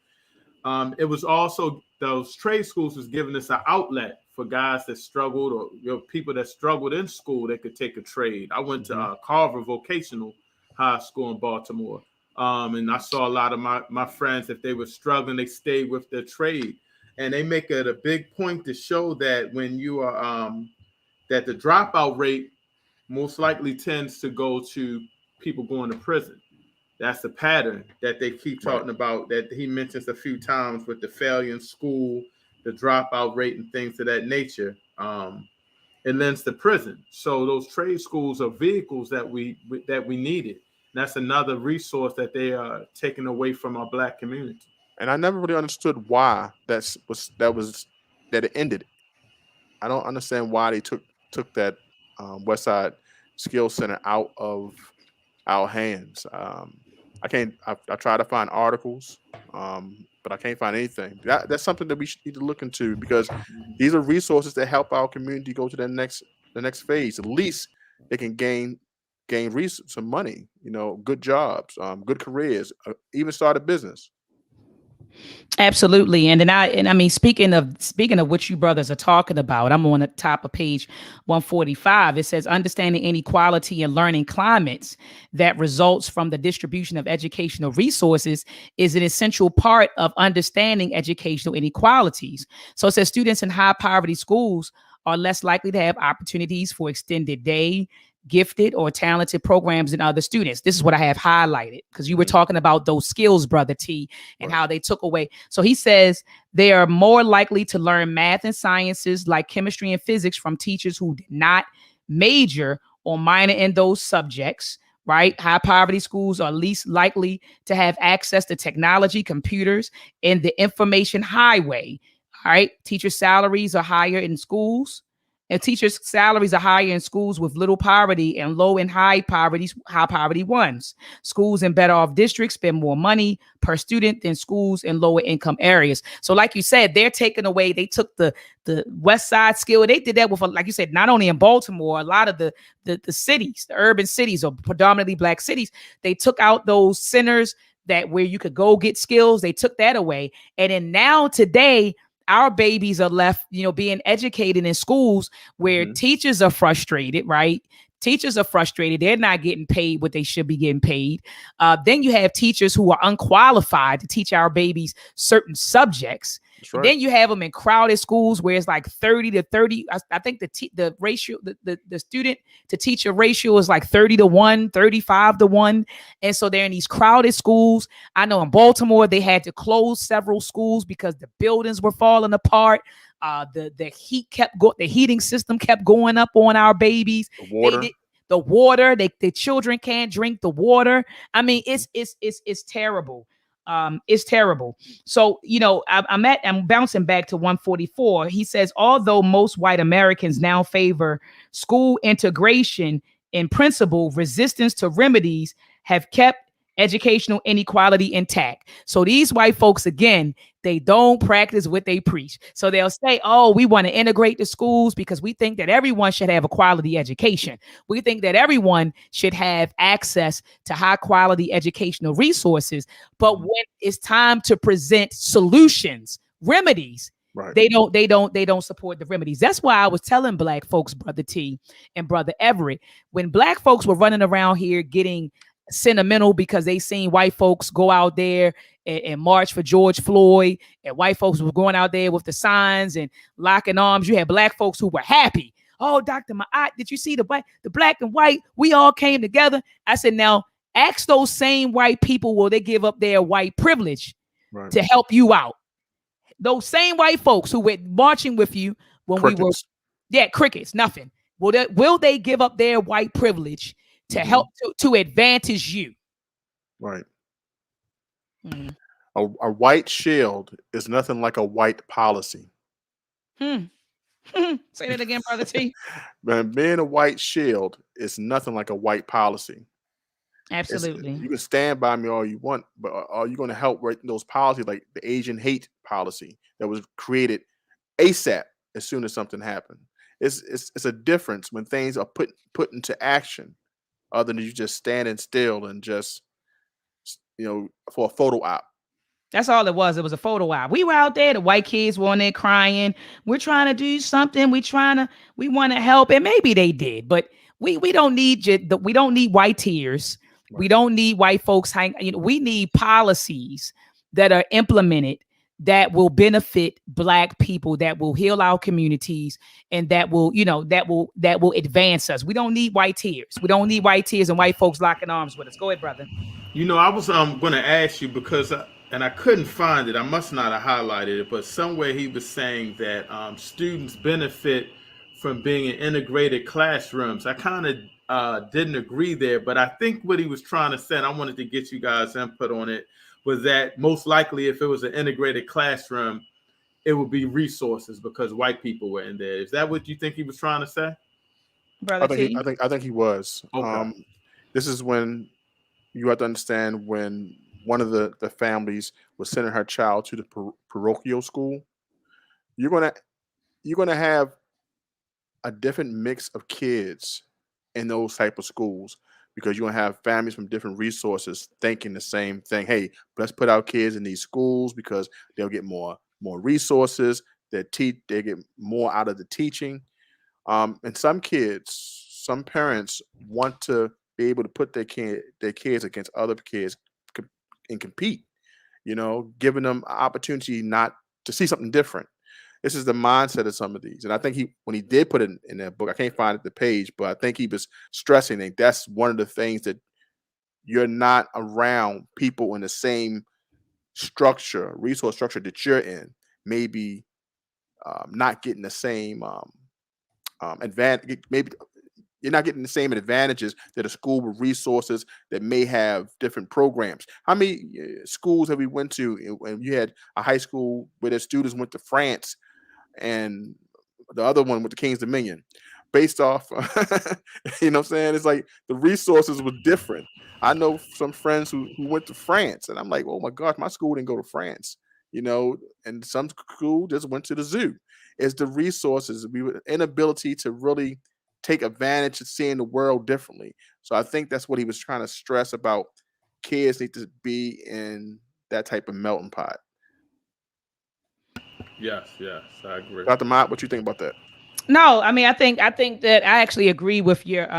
it was also those trade schools was giving us an outlet for guys that struggled or people that struggled in school that could take a trade. I went to Carver Vocational High School in Baltimore, and I saw a lot of my friends, if they were struggling, they stayed with their trade. And they make it a big point to show that when you are that the dropout rate most likely tends to go to people going to prison. That's the pattern that they keep talking about, that he mentions a few times with the failure in school, the dropout rate and things of that nature. It lends to prison. So those trade schools are vehicles that we needed. And that's another resource that they are taking away from our Black community. And I never really understood why that it ended. I don't understand why they took that Westside Skills Center out of our hands. I try to find articles, but I can't find anything. That's something that we need to look into because these are resources that help our community go to the next phase. At least they can gain some money, good jobs, good careers, even start a business. Absolutely. And I mean, speaking of what you brothers are talking about, I'm on the top of page 145. It says understanding inequality and learning climates that results from the distribution of educational resources is an essential part of understanding educational inequalities. So it says students in high poverty schools are less likely to have opportunities for extended day, gifted or talented programs than other students. This is what I have highlighted because you were talking about those skills, Brother T, and how they took away. So he says they are more likely to learn math and sciences like chemistry and physics from teachers who did not major or minor in those subjects. Right? High poverty schools are least likely to have access to technology, computers, and the information highway. All right. Teacher salaries are higher in schools. And teachers' salaries are higher in schools with little poverty and low and high poverty ones. Schools in better off districts spend more money per student than schools in lower income areas. So like you said, they took the West Side skill. They did that with, like you said, not only in Baltimore, a lot of the cities, the urban cities or predominantly Black cities, they took out those centers that where you could go get skills. They took that away. And then now today, our babies are left, being educated in schools where teachers are frustrated, right? Teachers are frustrated. They're not getting paid what they should be getting paid. Then you have teachers who are unqualified to teach our babies certain subjects. Right. Then you have them in crowded schools where it's like 30 to 30. I think the ratio, the student to teacher ratio is like 30 to 1, 35 to 1. And so they're in these crowded schools. I know in Baltimore, they had to close several schools because the buildings were falling apart. The heating system kept going up on our babies. The water, the children can't drink the water. I mean, it's terrible. It's terrible. So, I'm bouncing back to 144. He says, although most white Americans now favor school integration in principle, resistance to remedies have kept educational inequality intact. So these white folks, again, they don't practice what they preach. So they'll say, oh, we want to integrate the schools because we think that everyone should have a quality education. We think that everyone should have access to high quality educational resources. But when it's time to present solutions, remedies, Right. they don't support the remedies. That's why I was telling Black folks, Brother T and Brother Everett, when Black folks were running around here getting sentimental because they seen white folks go out there and march for George Floyd, and white folks were going out there with the signs and locking arms. You had Black folks who were happy. Oh, Dr. Ma'at, did you see the black and white? We all came together. I said, now ask those same white people, will they give up their white privilege to help you out? Those same white folks who were marching with you when crickets. Crickets, nothing. Will they give up their white privilege to help to advantage you? Right. A white shield is nothing like a white policy. Say that again, Brother T. Man, being a white shield is nothing like a white policy. Absolutely. You can stand by me all you want, but are you going to help write those policies like the Asian hate policy that was created ASAP as soon as something happened? It's a difference when things are put into action, other than you just standing still and just, for a photo op. That's all it was. It was a photo op. We were out there. The white kids were on there crying. We're trying to do something. We want to help. And maybe they did, but we don't need we don't need white tears. Right. We don't need white folks we need policies that are implemented that will benefit Black people, that will heal our communities, and that will advance us. We don't need white tears. We don't need white tears and white folks locking arms with us. Go ahead, brother. I was going to ask you because and I couldn't find it. I must not have highlighted it, but somewhere he was saying that students benefit from being in integrated classrooms. I kind of didn't agree there, but I think what he was trying to say, and I wanted to get you guys' input on it, was that most likely if it was an integrated classroom, it would be resources because white people were in there. Is that what you think he was trying to say? Brother T? I think he was. Okay. This is when you have to understand when one of the families was sending her child to the parochial school. You're gonna have a different mix of kids in those type of schools, because you're going to have families from different resources thinking the same thing. Hey, let's put our kids in these schools because they'll get more resources. They get more out of the teaching. And some parents want to be able to put their kids against other kids and compete, giving them an opportunity not to see something different. This is the mindset of some of these. And I think when he did put it in that book, I can't find the page, but I think he was stressing that that's one of the things, that you're not around people in the same resource structure that you're in, maybe not getting the same advantage. Maybe you're not getting the same advantages that a school with resources that may have different programs. How many schools have we went to and you had a high school where their students went to France and the other one with the King's Dominion, based off, you know what I'm saying? It's like the resources were different. I know some friends who went to France, and I'm like, oh my gosh, my school didn't go to France, and some school just went to the zoo. It's the resources, inability to really take advantage of seeing the world differently. So I think that's what he was trying to stress about. Kids need to be in that type of melting pot. Yes, I agree. Dr. Mott, what you think about that? No, I mean, I think that I actually agree with your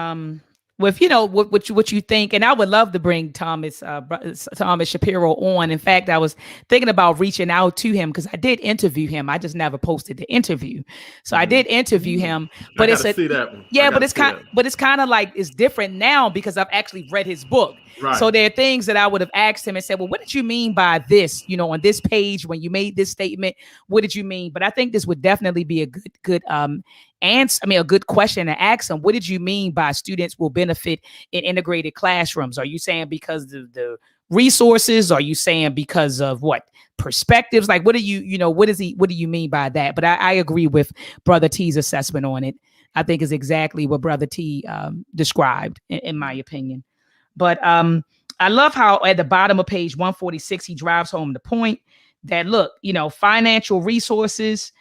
with what you think, and I would love to bring Thomas Shapiro on. In fact, I was thinking about reaching out to him because I did interview him. I just never posted the interview, so I did interview him. But it's kind of like it's different now because I've actually read his book. Right. So there are things that I would have asked him and said, well, what did you mean by this? On this page when you made this statement, what did you mean? But I think this would definitely be a good answer. I mean, a good question to ask him. What did you mean by students will benefit in integrated classrooms? Are you saying because of the resources? Are you saying because of what perspectives? Like, what do what do you mean by that? But I agree with Brother T's assessment on it. I think is exactly what Brother T described in my opinion. But I love how at the bottom of page 146, he drives home the point that, look, financial resources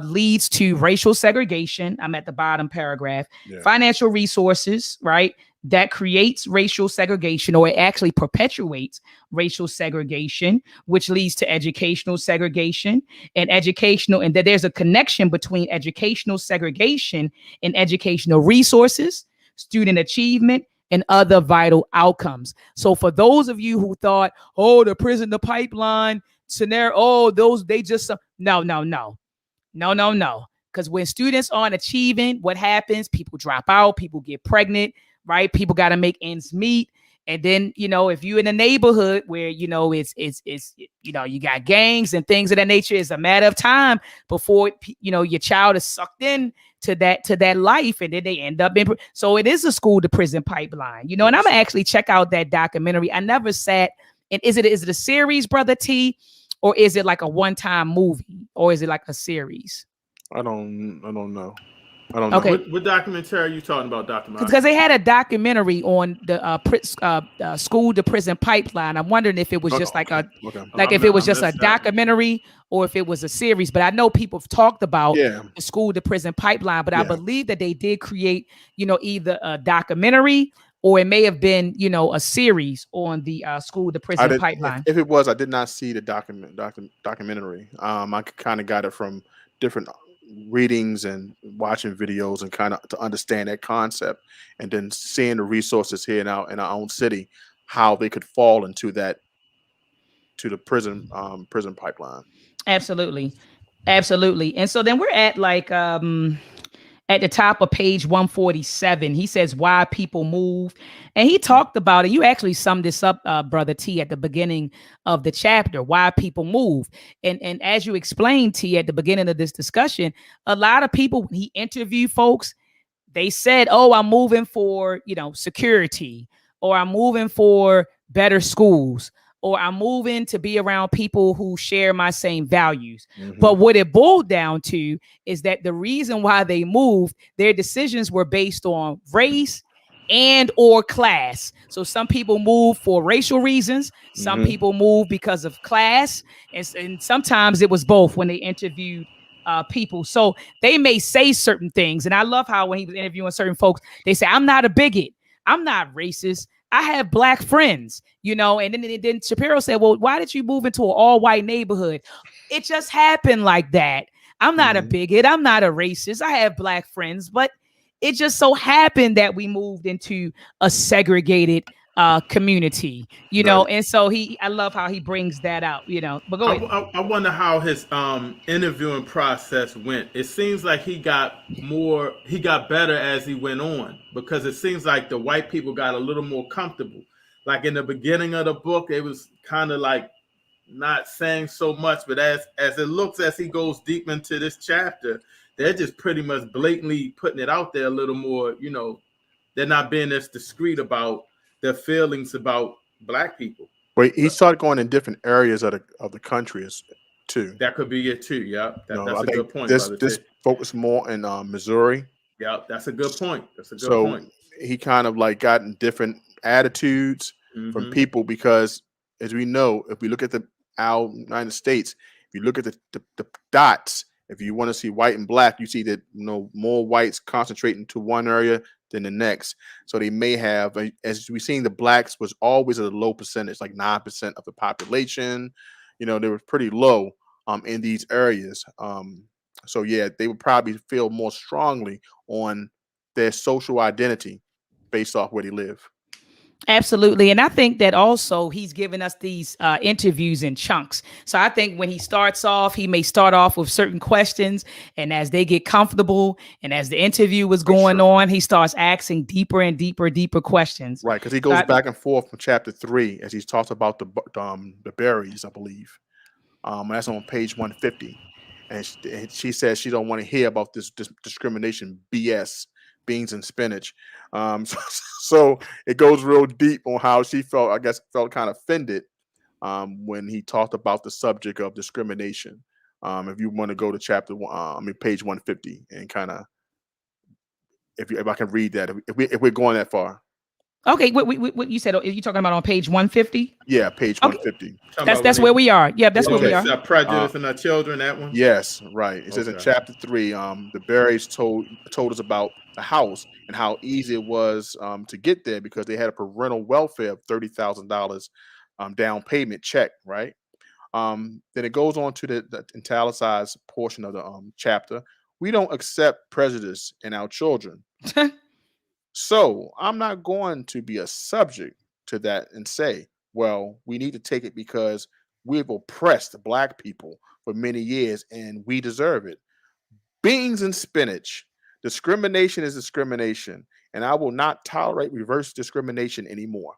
leads to racial segregation. I'm at the bottom paragraph. Yeah. Financial resources, right? That creates racial segregation, or it actually perpetuates racial segregation, which leads to educational segregation and that there's a connection between educational segregation and educational resources, student achievement, and other vital outcomes. So for those of you who thought, oh, the prison, the pipeline scenario, oh, those, they just, no. Because when students aren't achieving, what happens? People drop out, people get pregnant, right? People got to make ends meet. And then, if you're in a neighborhood where, it's you got gangs and things of that nature, it's a matter of time before, your child is sucked in to that life, and then they end up in. So it is a school to prison pipeline, and I'm gonna actually check out that documentary. I never sat. And is it a series, Brother T, or is it like a one-time movie, or is it like a series? I don't know. I don't know. Okay. What documentary are you talking about, Dr. Mike? Because they had a documentary on the school to prison pipeline. I'm wondering if it was just like if it was just a documentary or if it was a series. But I know people have talked about the school to prison pipeline. But I believe that they did create, either a documentary or it may have been, a series on the school to prison pipeline. If it was, I did not see the documentary. I kind of got it from different readings and watching videos and kind of to understand that concept, and then seeing the resources here in our own city, how they could fall into that, to the prison pipeline. Absolutely. And so then we're at at the top of page 147, he says why people move. And he talked about it. You actually summed this up, Brother T, at the beginning of the chapter, why people move. And as you explained, T, at the beginning of this discussion, a lot of people, when he interviewed folks, they said, oh, I'm moving for, security, or I'm moving for better schools, or I'm moving to be around people who share my same values. Mm-hmm. But what it boiled down to is that the reason why they moved, their decisions were based on race and or class. So some people move for racial reasons, some people move because of class, and sometimes it was both when they interviewed people. So they may say certain things. And I love how when he was interviewing certain folks, they say, I'm not a bigot, I'm not racist, I have black friends, and then Shapiro said, well, why did you move into an all-white neighborhood? It just happened like that. I'm not a bigot, I'm not a racist, I have black friends, but it just so happened that we moved into a segregated community, right. And so I love how he brings that out, but go ahead. I wonder how his interviewing process went. It seems like he got better as he went on, because it seems like the white people got a little more comfortable. Like in the beginning of the book, it was kind of like not saying so much, but as it looks, as he goes deep into this chapter, they're just pretty much blatantly putting it out there a little more. They're not being as discreet about their feelings about black people. But he started going in different areas of the country too. That could be it too. Yeah, that's a good point. This focused more in Missouri. Yeah, that's a good point. So he kind of like gotten different attitudes from people, because as we know, if we look at our United States, if you look at the dots, if you want to see white and black, you see that more whites concentrating to one area than the next. So they may have, as we've seen, the blacks was always at a low percentage, like 9% of the population. They were pretty low in these areas. So yeah, they would probably feel more strongly on their social identity based off where they live. Absolutely. And I think that also he's given us these interviews in chunks. So I think when he starts off, he may start off with certain questions. And as they get comfortable and as the interview was going on, he starts asking deeper and deeper questions. Right. Because he goes back and forth from chapter 3 as he's talked about the berries, I believe. That's on page 150. And she says she don't want to hear about this discrimination BS, beans and spinach. So it goes real deep on how she felt kind of offended when he talked about the subject of discrimination. If you want to go to page 150 and kind of, if I can read that, if we're going that far. Okay, what you said? Are you talking about on page 150? Yeah, page 150. That's where we are. Yeah, that's where we are. Prejudice in our children. That one. Yes, right. It says in chapter 3, the Berries told us about the house and how easy it was to get there because they had a parental welfare of $30,000 down payment check, right? Then it goes on to the italicized portion of the chapter. We don't accept prejudice in our children. So I'm not going to be a subject to that and say, well, we need to take it because we've oppressed Black people for many years and we deserve it. Beans and spinach. Discrimination is discrimination, and I will not tolerate reverse discrimination anymore.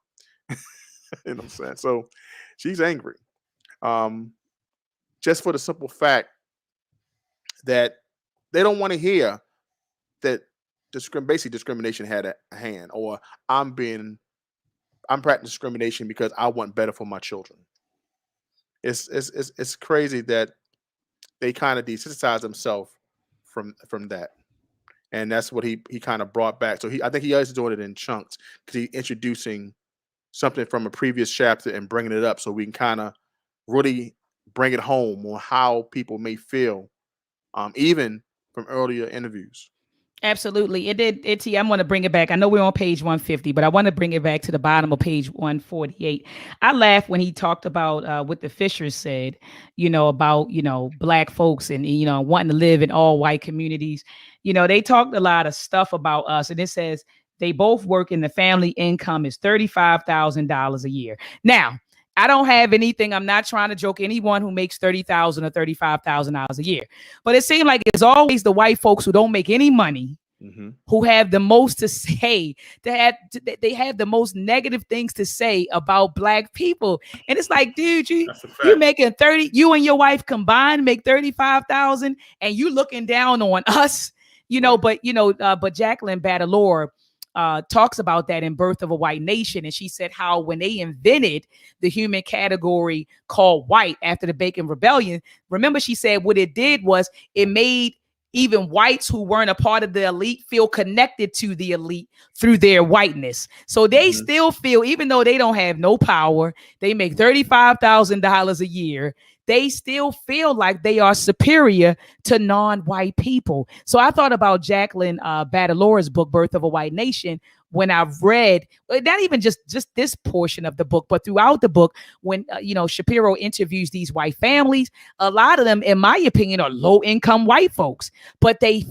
You know what I'm saying? So she's angry. Just for the simple fact that they don't want to hear that basically discrimination had a hand, or I'm practicing discrimination because I want better for my children. It's crazy that they kind of desensitize themselves from that, and that's what he kind of brought back. So I think he is doing it in chunks because he's introducing something from a previous chapter and bringing it up so we can kind of really bring it home on how people may feel, even from earlier interviews. Absolutely. I'm going to bring it back. I know we're on page 150, but I want to bring it back to the bottom of page 148. I laughed when he talked about what the Fishers said, about, Black folks and, wanting to live in all white communities. They talked a lot of stuff about us, and it says they both work and the family income is $35,000 a year. Now, I don't have anything. I'm not trying to joke anyone who makes $30,000 or $35,000 a year. But it seems like it's always the white folks who don't make any money, who have the most to say. They have the most negative things to say about Black people. And it's like, dude, you making 30, you and your wife combined make 35,000, and you looking down on us, but Jacqueline Badalore talks about that in Birth of a White Nation. And she said how when they invented the human category called white after the Bacon Rebellion, remember she said what it did was it made even whites who weren't a part of the elite feel connected to the elite through their whiteness. So they still feel, even though they don't have no power, they make $35,000 a year, they still feel like they are superior to non-white people. So I thought about Jacqueline Badalore's book, Birth of a White Nation, when I've read, not even just this portion of the book, but throughout the book, when, Shapiro interviews these white families, a lot of them, in my opinion, are low-income white folks, but they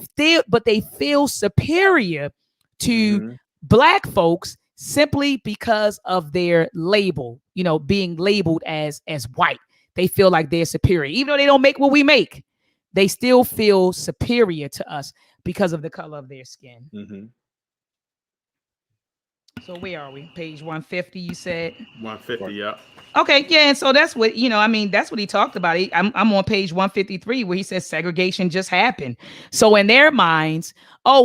feel superior to Black folks simply because of their label, being labeled as white. They feel like they're superior. Even though they don't make what we make, they still feel superior to us because of the color of their skin. So where are we? Page 150, you said? 150, yeah. Okay, yeah, and so that's what, that's what he talked about. I'm on page 153 where he says segregation just happened. So in their minds,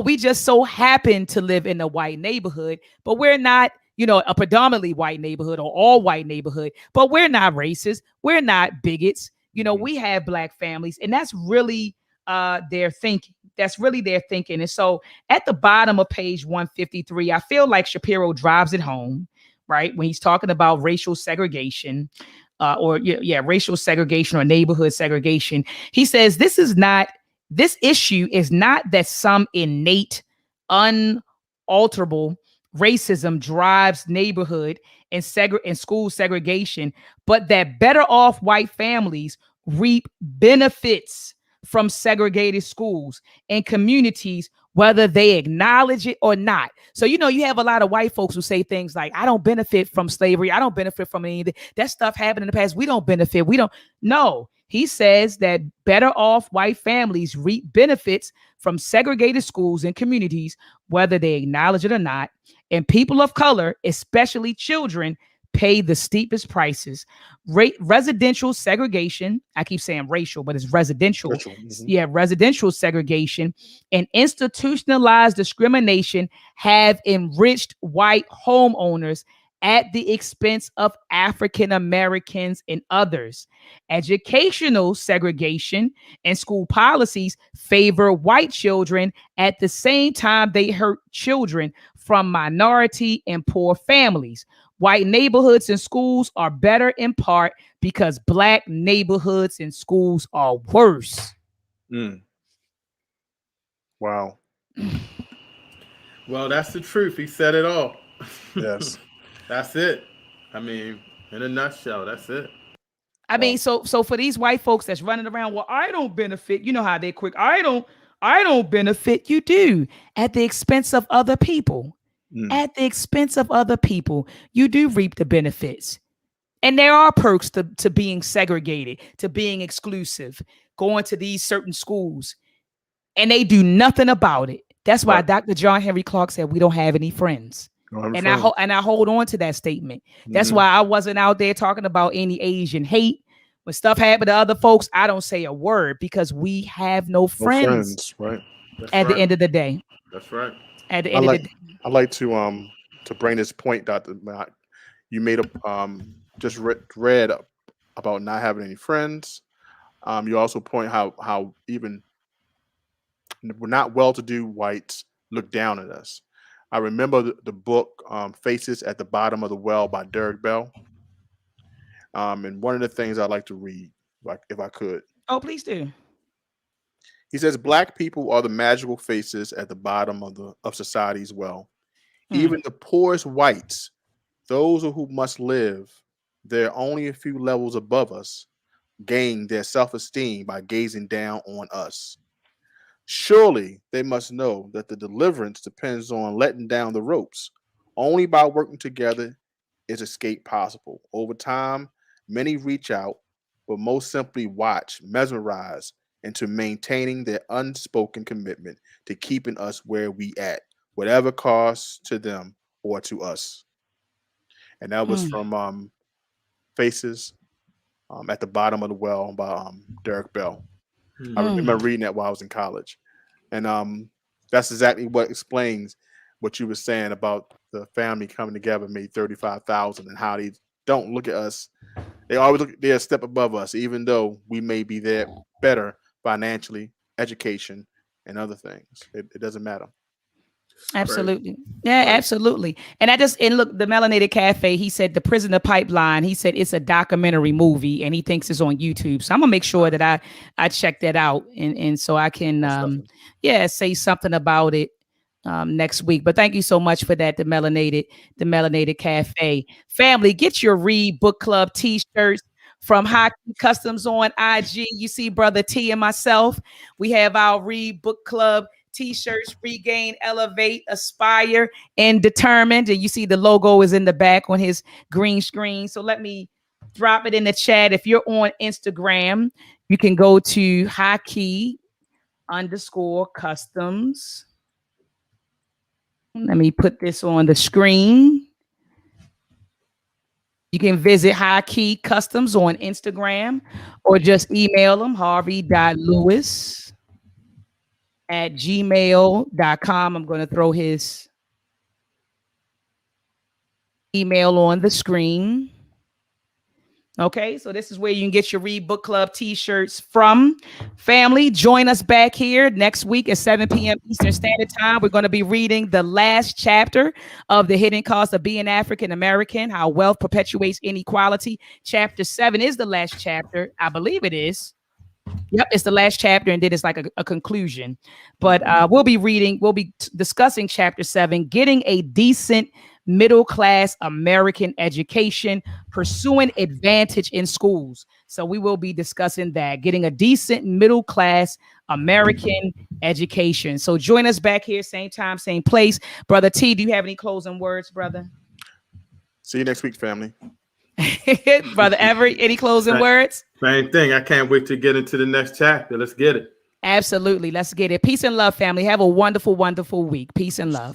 we just so happen to live in a white neighborhood, but we're not, a predominantly white neighborhood or all white neighborhood, but we're not racist. We're not bigots. We have Black families, and that's really their thinking. That's really their thinking. And so at the bottom of page 153, I feel like Shapiro drives it home, right? When he's talking about racial segregation, racial segregation or neighborhood segregation. He says this issue is not that some innate, unalterable racism drives neighborhood and school segregation, but that better off white families reap benefits from segregated schools and communities, whether they acknowledge it or not. So, you have a lot of white folks who say things like, I don't benefit from slavery. I don't benefit from anything. That stuff happened in the past. We don't benefit. We don't. No, he says that better off white families reap benefits from segregated schools and communities, whether they acknowledge it or not. And people of color, especially children, pay the steepest prices. Residential segregation, I keep saying racial, but it's residential. Residential segregation and institutionalized discrimination have enriched white homeowners at the expense of African Americans and others. Educational segregation and school policies favor white children at the same time they hurt children from minority and poor families. White neighborhoods and schools are better in part because Black neighborhoods and schools are worse. Wow. Well, that's the truth. He said it all. Yes. That's it. I mean, in a nutshell, that's it. I mean, so for these white folks that's running around, well, I don't benefit. You know how they quick. I don't benefit. You do, at the expense of other people. At the expense of other people, you do reap the benefits. And there are perks to being segregated, to being exclusive, going to these certain schools, and they do nothing about it. That's why Dr. John Henry Clarke said we don't have any friends. And I hold on to that statement. That's why I wasn't out there talking about any Asian hate. When stuff happened to other folks, I don't say a word because we have no friends. Right. At the end of the day. That's right. At the end of the day. I'd like to bring this point, Dr. Matt. You made just read about not having any friends. You also point how even we're not well-to-do whites look down at us. I remember the book Faces at the Bottom of the Well by Derek Bell. And one of the things I'd like to read, if I could. Oh, please do. He says, Black people are the magical faces at the bottom of society's well. Even the poorest whites, those who must live there only a few levels above us, gain their self-esteem by gazing down on us. Surely they must know that the deliverance depends on letting down the ropes. Only by working together is escape possible. Over time, many reach out, but most simply watch, mesmerize, into maintaining their unspoken commitment to keeping us where we at, whatever costs to them or to us. And that was from Faces at the Bottom of the Well by Derek Bell. I remember reading that while I was in college. And that's exactly what explains what you were saying about the family coming together, made 35,000, and how they don't look at us. They always they're a step above us, even though we may be there better financially, education, and other things. It doesn't matter. Absolutely. Yeah, absolutely. And look, the Melanated Cafe, he said the Prisoner Pipeline, he said it's a documentary movie and he thinks it's on YouTube. So I'm gonna make sure that I check that out and so I can say something about it next week. But thank you so much for that, the Melanated Cafe. Family, get your Read Book Club t-shirts from Hockey Customs on IG. You see Brother T and myself. We have our Read Book Club t-shirts, Regain, Elevate, Aspire, and Determined. And you see the logo is in the back on his green screen. So let me drop it in the chat. If you're on Instagram, you can go to hockey_customs. Let me put this on the screen. You can visit Hockey Customs on Instagram or just email them, harvey.lewis@gmail.com. I'm going to throw his email on the screen. Okay, so this is where you can get your Read Book Club t-shirts from. Family, join us back here next week at 7 p.m. Eastern Standard Time. We're going to be reading the last chapter of The Hidden Cost of Being African American, How Wealth Perpetuates Inequality. Chapter 7 is the last chapter. I believe it is. Yep, it's the last chapter, and then it's like a conclusion. But we'll be discussing chapter 7, Getting a Decent Middle-Class American Education, Pursuing Advantage in Schools. So we will be discussing that, getting a decent middle-class American education. So join us back here, same time, same place. Brother T, do you have any closing words, brother? See you next week, family. Brother Everett, any closing words? Same thing. I can't wait to get into the next chapter. Let's get it. Absolutely. Let's get it. Peace and love, family. Have a wonderful, wonderful week. Peace and love.